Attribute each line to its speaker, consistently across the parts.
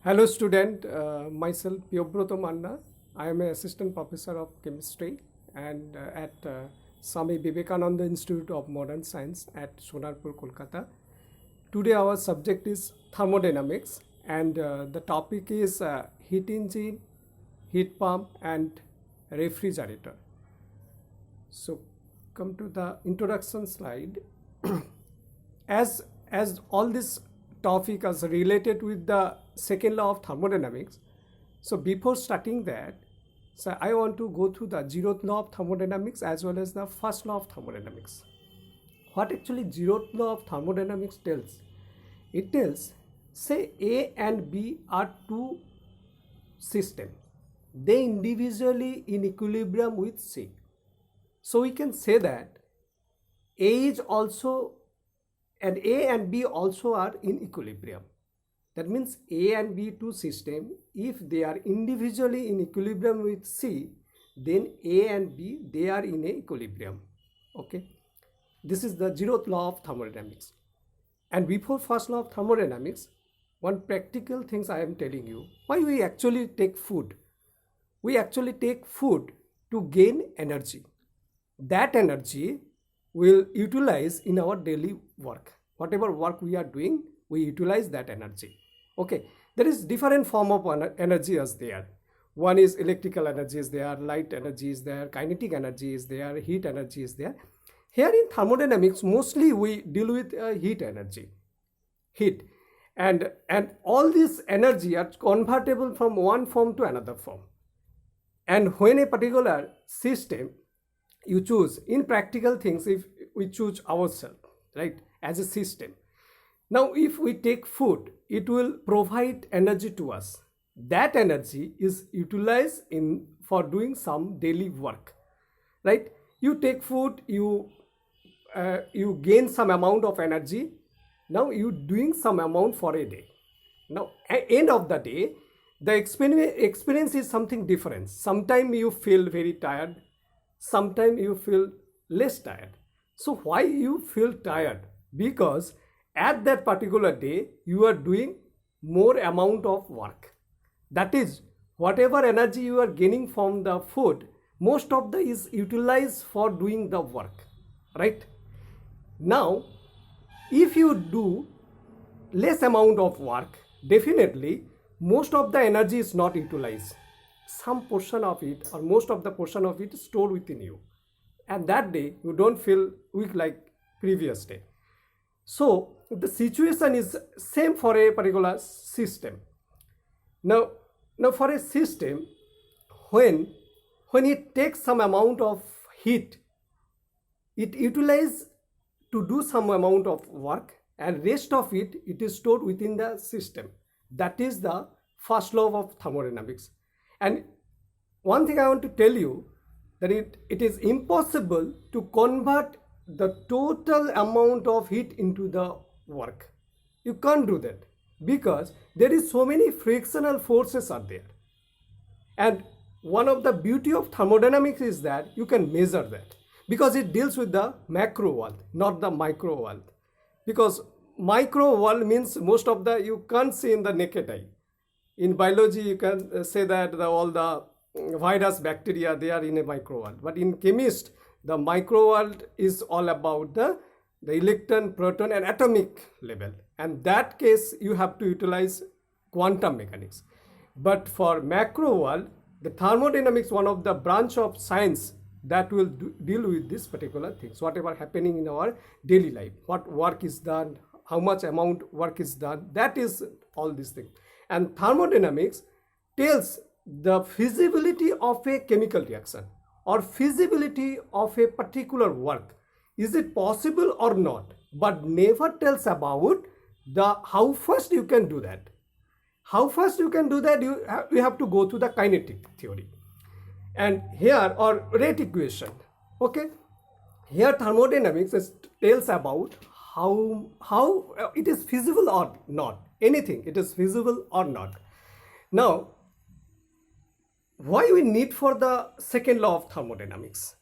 Speaker 1: Hello student, myself Piyobroto Manna. I am an assistant professor of chemistry and at Swami Vivekananda Institute of Modern Science at Sonarpur, Kolkata. Today our subject is thermodynamics and the topic is heat engine, heat pump and refrigerator. So come to the introduction slide. As all this topic is related with the second law of thermodynamics, so before starting that, so I want to go through the zeroth law of thermodynamics as well as the first law of thermodynamics. What actually zeroth law of thermodynamics tells? It tells, say A and B are two systems. They individually in equilibrium with C. So we can say that A is also and A and B also are in equilibrium. That means A and B two system, if they are individually in equilibrium with C, then A and B, they are in a equilibrium. Okay. This is the zeroth law of thermodynamics. And before first law of thermodynamics, one practical things I am telling you, why we actually take food. We actually take food to gain energy. That energy will utilize in our daily work. Whatever work we are doing, we utilize that energy. Okay, there is different form of energy as there. One is electrical energy is there, light energy is there, kinetic energy is there, heat energy is there. Here in thermodynamics, mostly we deal with heat energy, heat. And all this energy are convertible from one form to another form. And when a particular system you choose in practical things, if we choose ourselves, right, as a system. Now, if we take food, it will provide energy to us. That energy is utilized for doing some daily work, right? You take food, you gain some amount of energy. Now you doing some amount for a day. Now, at end of the day, the experience is something different. Sometimes you feel very tired. Sometimes you feel less tired. So why you feel tired? Because at that particular day you are doing more amount of work. That is, whatever energy you are gaining from the food, most of the is utilized for doing the work, right? Now, if you do less amount of work, definitely most of the energy is not utilized. Some portion of it or most of the portion of it is stored within you, and that day you don't feel weak like previous day. So the situation is same for a particular system. Now for a system, when it takes some amount of heat, it utilizes to do some amount of work, and rest of it is stored within the system. That is the first law of thermodynamics. And one thing I want to tell you, that it is impossible to convert the total amount of heat into the work. You can't do that because there is so many frictional forces are there. And one of the beauty of thermodynamics is that you can measure that because it deals with the macro world, not the micro world. Because micro world means most of the you can't see in the naked eye. In biology, you can say that all the virus, bacteria, they are in a micro world. But in chemist, the micro world is all about the electron, proton and atomic level. And that case, you have to utilize quantum mechanics. But for macro world, the thermodynamics, one of the branch of science that will deal with this particular things, whatever happening in our daily life, what work is done, how much amount work is done, that is all these things. And thermodynamics tells the feasibility of a chemical reaction or feasibility of a particular work. Is it possible or not? But never tells about the how fast you can do that. How fast you can do that, you have to go to the kinetic theory. And here, or rate equation, okay? Here thermodynamics tells about how it is feasible or not. Anything, it is feasible or not. Now, why we need for the second law of thermodynamics?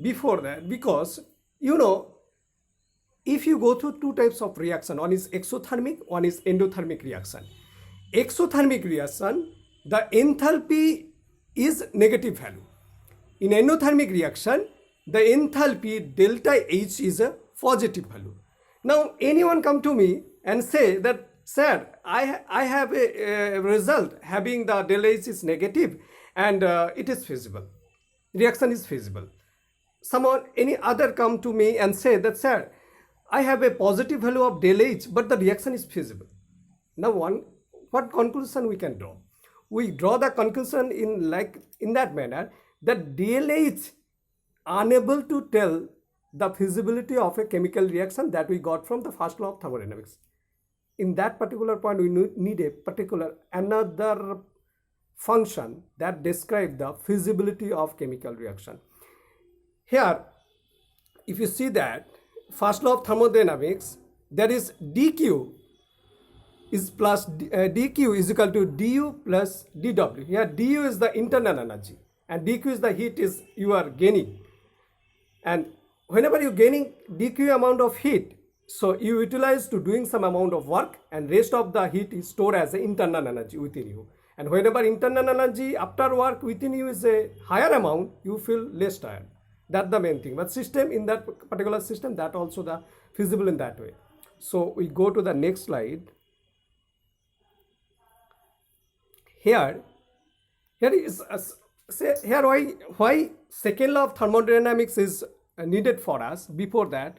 Speaker 1: Before that, because if you go through two types of reaction, one is exothermic, one is endothermic reaction. exothermic reaction, the enthalpy is negative value. In endothermic reaction, the enthalpy delta H is a positive value. Now, anyone come to me and say that, sir, I have a result having the delta H is negative and it is feasible. Reaction is feasible. Someone, any other come to me and say that, sir, I have a positive value of del H, but the reaction is feasible. Now, what conclusion we can draw? We draw the conclusion in that manner that del H unable to tell the feasibility of a chemical reaction that we got from the first law of thermodynamics. In that particular point, we need a particular another function that describes the feasibility of chemical reaction. Here, if you see that first law of thermodynamics, there is dq is plus dq is equal to du plus dw. Here du is the internal energy and dq is the heat is you are gaining. And whenever you gaining dq amount of heat, so you utilize to doing some amount of work and rest of the heat is stored as an internal energy within you. And whenever internal energy after work within you is a higher amount, you feel less tired. That's the main thing. But system in that particular system, that also the feasible in that way. So we go to the next slide. Here is why second law of thermodynamics is needed for us. Before that,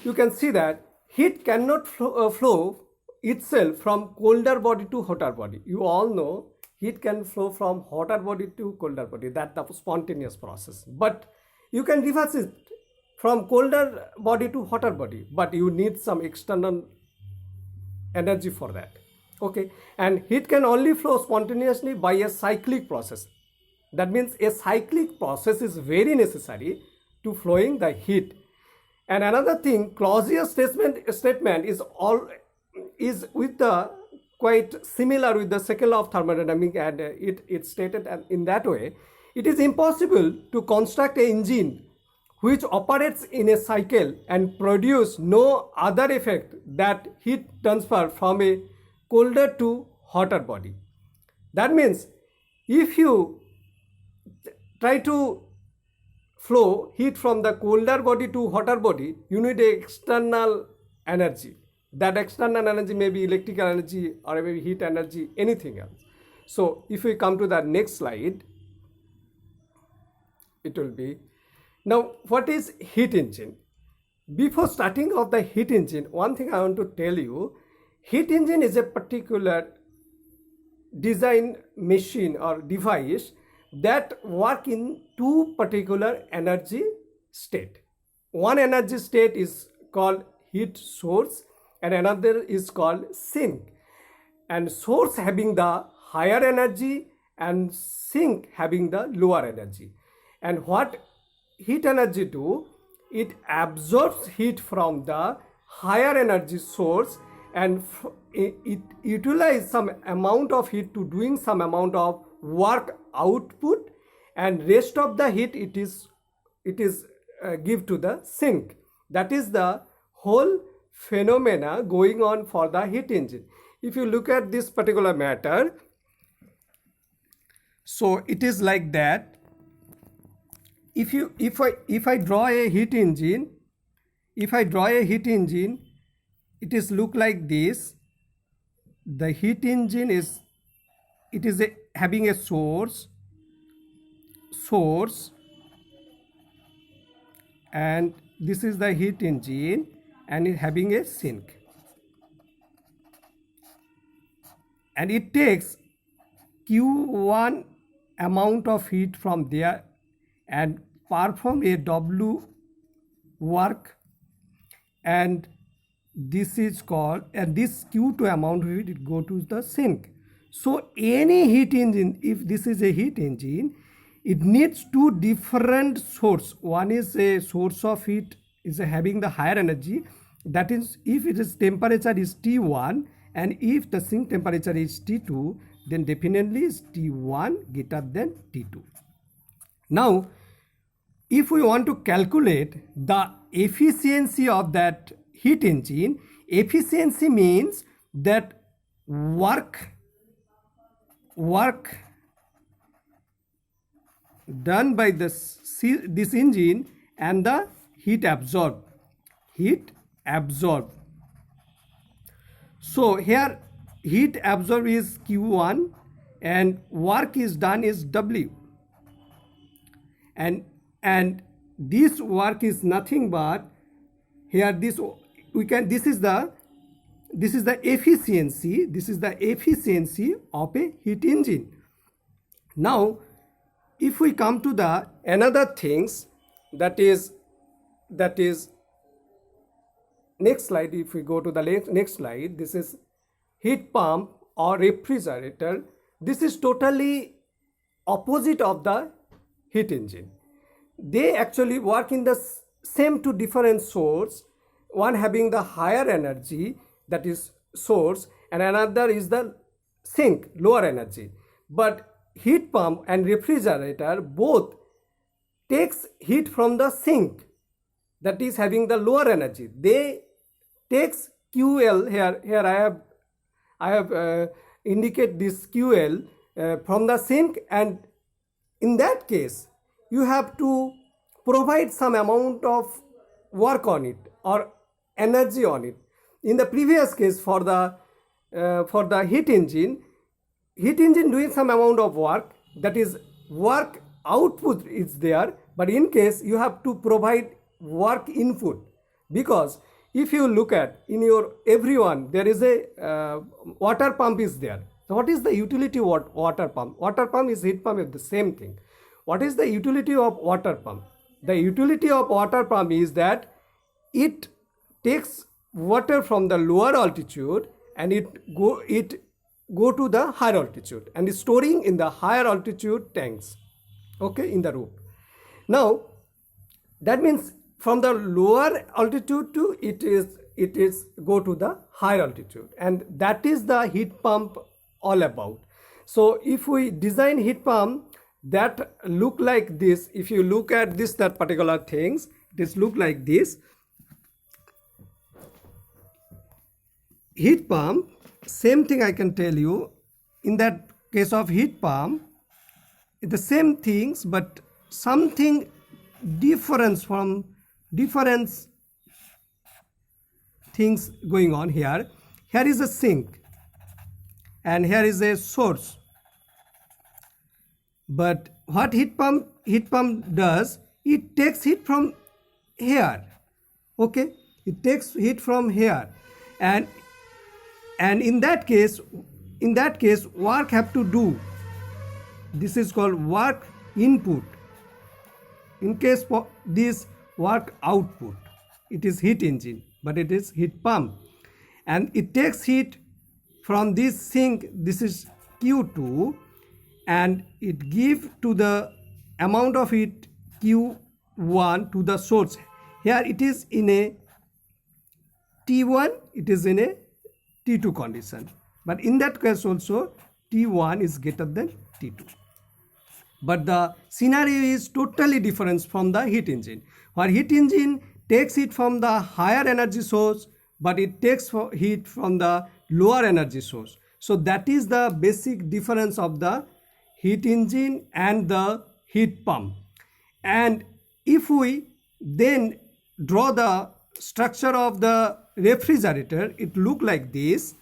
Speaker 1: you can see that heat cannot flow itself from colder body to hotter body. You all know heat can flow from hotter body to colder body. That's the spontaneous process. But you can reverse it from colder body to hotter body, but you need some external energy for that. Okay, and heat can only flow spontaneously by a cyclic process. That means a cyclic process is very necessary to flowing the heat. And another thing, Clausius statement is with the quite similar with the second law of thermodynamics, and it stated in that way. It is impossible to construct an engine which operates in a cycle and produce no other effect that heat transfer from a colder to hotter body. That means if you try to flow heat from the colder body to hotter body, you need an external energy. That external energy may be electrical energy or maybe heat energy, anything else. So if we come to the next slide, it will be, now what is heat engine? Before starting of the heat engine, one thing I want to tell you, heat engine is a particular design machine or device that work in two particular energy state. One energy state is called heat source and another is called sink. And source having the higher energy and sink having the lower energy. And what heat energy do? It absorbs heat from the higher energy source and it utilizes some amount of heat to doing some amount of work output, and rest of the heat it is give to the sink. That is the whole phenomena going on for the heat engine. If you look at this particular matter, so it is like that. If I draw a heat engine, it is look like this. The heat engine is having a source, and this is the heat engine, and it having a sink, and it takes Q1 amount of heat from there and perform a W work, and this is called, and this Q2 amount of heat it go to the sink. So any heat engine, if this is a heat engine, it needs two different source. One is a source of heat is having the higher energy, that is if it is temperature is T1 and if the sink temperature is T2, then definitely is T1 greater than T2. Now if we want to calculate the efficiency of that heat engine, efficiency means that work work done by this engine and the heat absorbed. So here heat absorbed is Q1 and work is done is W, and this work is nothing but here this is the efficiency of a heat engine. Now if we come to the another things, that is next slide. If we go to the next slide, this is heat pump or refrigerator. This is totally opposite of the heat engine. They actually work in the same two different source, one having the higher energy, that is source, and another is the sink, lower energy. But heat pump and refrigerator both takes heat from the sink, that is having the lower energy. They takes QL here. I have indicate this QL from the sink, and in that case you have to provide some amount of work on it or energy on it. In the previous case for the heat engine doing some amount of work, that is work output is there, but in case you have to provide work input, because if you look at in your everyone there is a water pump is there. So what is the utility of water pump? Water pump is heat pump, is the same thing. What is the utility of water pump? The utility of water pump is that it takes water from the lower altitude and it go to the higher altitude and is storing in the higher altitude tanks, okay, in the roof. Now that means from the lower altitude to it is go to the higher altitude, and that is the heat pump all about. So if we design heat pump that look like this, if you look at this that particular things, this look like this. Heat pump, same thing I can tell you. In that case of heat pump, the same things, but something different things going on here. Here is a sink and here is a source. But what heat pump does, it takes heat from here, okay, it takes heat from here, and in that case work have to do, this is called work input. In case for this work output, it is heat engine, but it is heat pump, and it takes heat from this sink, this is Q2, and it give to the amount of heat Q1 to the source. Here it is in a T1, it is in a T2 condition, but in that case also T1 is greater than T2. But the scenario is totally different from the heat engine, where heat engine takes heat from the higher energy source, but it takes heat from the lower energy source. So that is the basic difference of the heat engine and the heat pump. And if we then draw the structure of the refrigerator, it look like this.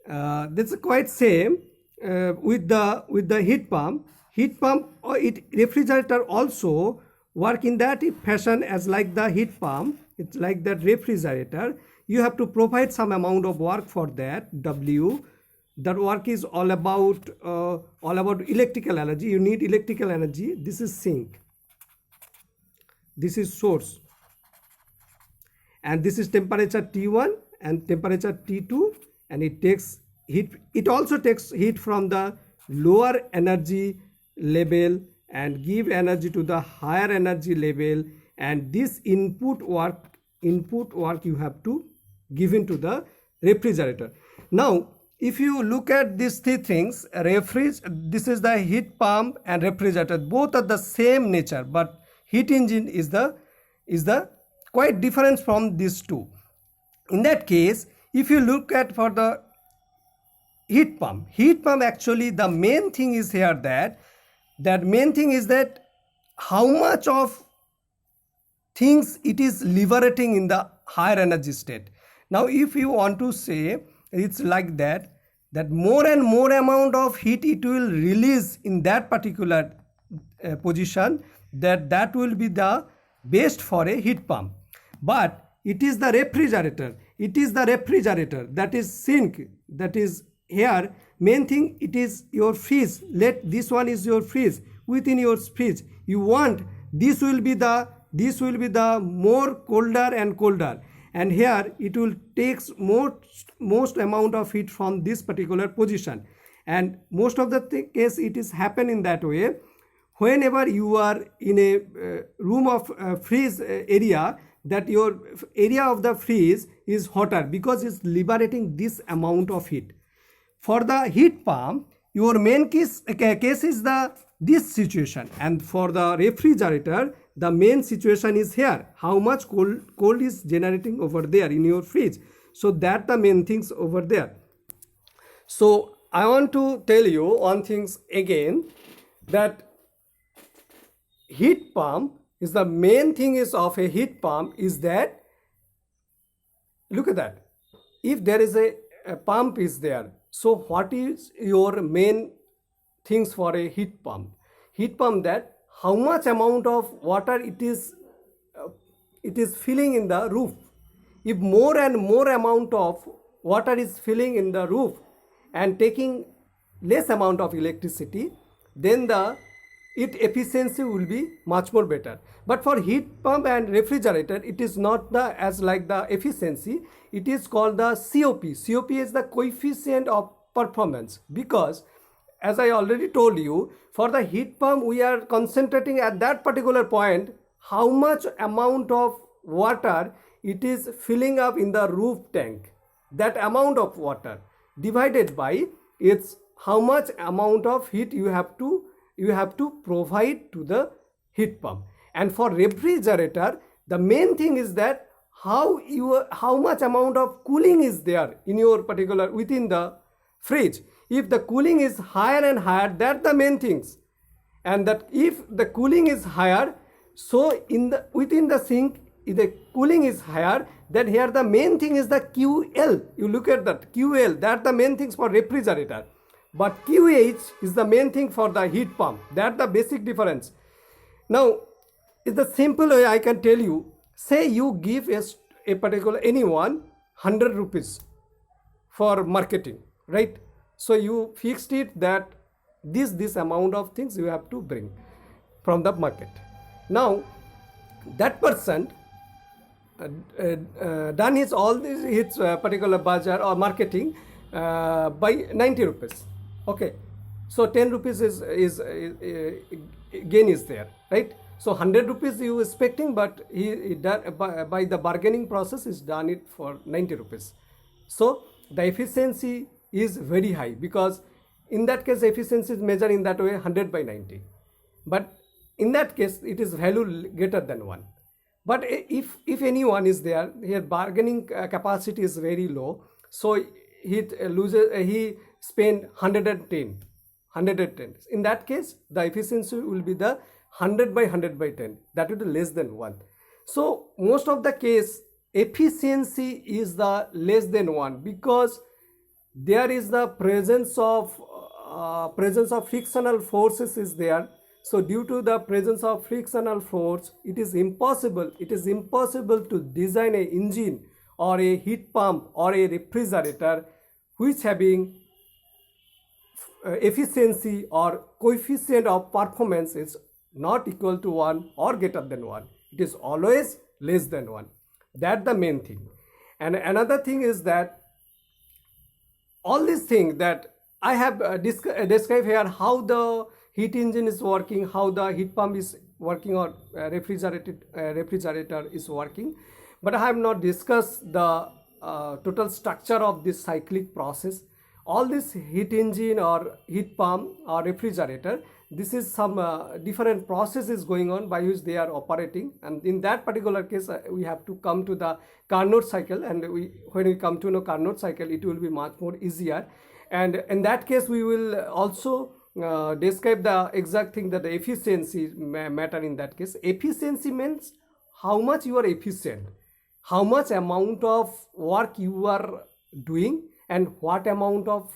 Speaker 1: That's quite same with the heat pump. Or refrigerator also work in that fashion as like the heat pump. It's like that refrigerator. You have to provide some amount of work for that W. That work is all about electrical energy. You need electrical energy. This is sink. This is source. And this is temperature T1 and temperature T2, and it takes heat. It also takes heat from the lower energy level and give energy to the higher energy level, and this input work you have to give into the refrigerator. Now if you look at these three things, this is the heat pump and refrigerator, both are the same nature, but heat engine is the quite different from these two. In that case, if you look at for the heat pump actually the main thing is here that main thing is that how much of things it is liberating in the higher energy state. Now if you want to say it's like that more and more amount of heat it will release in that particular position, that will be the best for a heat pump. But it is the refrigerator that is sink, that is here main thing, it is your fridge. Let this one is your fridge. Within your fridge you want this will be the more colder and colder, and here it will takes most amount of heat from this particular position, and most of the case it is happen in that way. Whenever you are in a room of freeze area, that your area of the freeze is hotter because it's liberating this amount of heat. For the heat pump, your main case is this situation, and for the refrigerator, the main situation is here. How much cold is generating over there in your fridge? So that the main things over there. So I want to tell you one things again, that heat pump is the main thing is of a heat pump is that, look at that, if there is a pump is there, so what is your main things for a heat pump? Heat pump, that how much amount of water it is filling in the roof. If more and more amount of water is filling in the roof and taking less amount of electricity, then the efficiency will be much more better. But for heat pump and refrigerator, it is not as like the efficiency. It is called the COP. COP is the coefficient of performance, because as I already told you, for the heat pump we are concentrating at that particular point how much amount of water it is filling up in the roof tank. That amount of water divided by its how much amount of heat you have to provide to the heat pump. And for refrigerator, the main thing is that how much amount of cooling is there in your particular within the fridge. If the cooling is higher and higher, that's the main things. And that if the cooling is higher, so within the sink, if the cooling is higher, then here the main thing is the QL. You look at that QL, that's the main things for refrigerator. But QH is the main thing for the heat pump. That's the basic difference. Now, it's the simple way I can tell you. Say you give a particular anyone 100 rupees for marketing, right? So you fixed it that this amount of things you have to bring from the market. Now that person done his particular bazaar or marketing by 90 rupees. Okay, so 10 rupees is gain is there, right? So 100 rupees you expecting, but he done by the bargaining process is done it for 90 rupees. So the efficiency is very high, because in that case efficiency is measured in that way 100 by 90. But in that case it is value greater than 1. But if anyone is there, here bargaining capacity is very low, so he spend 110. In that case the efficiency will be the 100 by 100 by 10, that will be less than 1. So most of the case efficiency is the less than 1, because there is the presence of frictional forces is there. So due to the presence of frictional force, it is impossible to design a engine or a heat pump or a refrigerator which having efficiency or coefficient of performance is not equal to 1 or greater than 1. It is always less than 1. That's the main thing. And another thing is that all these things that I have described here, how the heat engine is working, how the heat pump is working, or refrigerator is working, but I have not discussed the total structure of this cyclic process. All this heat engine or heat pump or refrigerator, this is some different processes going on by which they are operating, and in that particular case we have to come to the Carnot cycle, and when we come to know Carnot cycle, it will be much more easier. And in that case we will also describe the exact thing, that the efficiency matter. In that case, efficiency means how much you are efficient, how much amount of work you are doing, and what amount of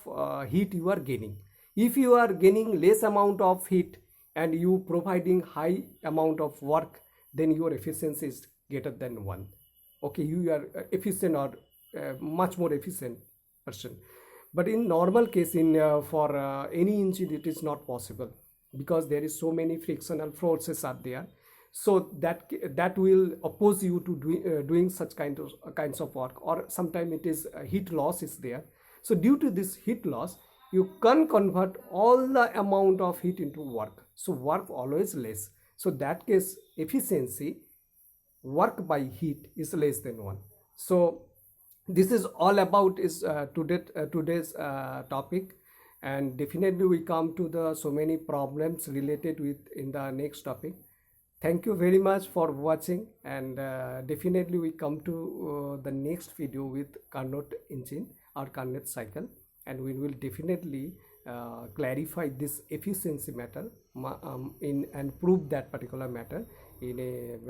Speaker 1: heat you are gaining. If you are gaining less amount of heat and you providing high amount of work, then your efficiency is greater than 1. Okay, you are efficient, or much more efficient person. But in normal case, in for any engine, it is not possible, because there is so many frictional forces are there, so that will oppose you to doing such kinds of work, or sometimes it is heat loss is there. So due to this heat loss, you can convert all the amount of heat into work, so work always less. So that case, efficiency, work by heat, is less than 1. So this is all about is today's topic, and definitely we come to the so many problems related with in the next topic. Thank you very much for watching, and definitely we come to the next video with Carnot engine or Carnot cycle, and we will definitely clarify this efficiency matter and prove that particular matter in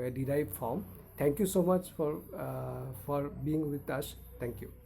Speaker 1: a derived form. Thank you so much for being with us. Thank you.